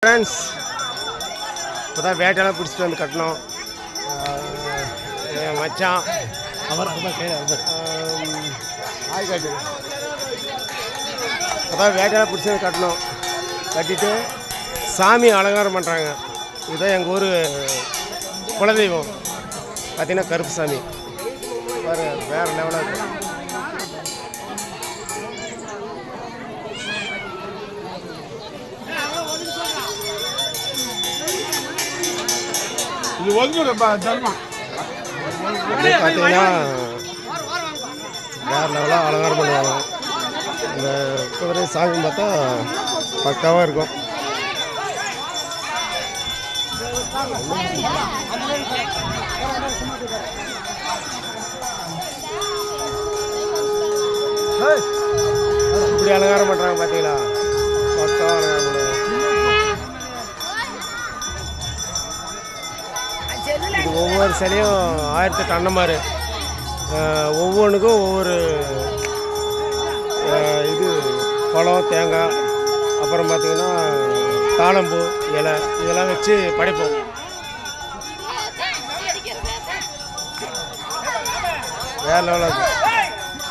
Friends, இப்போ தான் வேட்டையெல்லாம் பிடிச்சிட்டு வந்து கட்டணும். என் மச்சான் ஆய்காட்டு இப்போ தான் வேட்டையெல்லாம் பிடிச்சி வந்து கட்டணும். கட்டிட்டு சாமி அலங்காரம் பண்ணுறாங்க. இதுதான் எங்கள் ஊர் குலதெய்வம் பார்த்திங்கன்னா கருப்பு சாமி. வேறு வேறு லெவலாக இருக்குது. இது பார்த்தீங்கன்னா வேறு லெவலாக அலங்காரம் பண்ணுவாங்க. இந்த குதிரை சாமி பார்த்தா பக்காவாக இருக்கும். இப்படி அலங்காரம் பண்ணுறாங்க பார்த்தீங்களா, பக்காவாக அலங்காரம் பண்ணுவாங்க. இது ஒவ்வொரு சிலையும் 1008 அன்னமாரு, ஒவ்வொன்றுக்கும் ஒவ்வொரு இது பழம் தேங்காய், அப்புறம் பார்த்திங்கன்னா தாளம்பூ இலை இதெல்லாம் வச்சு படைப்போம். வேறு லெவலாக இருக்கும்.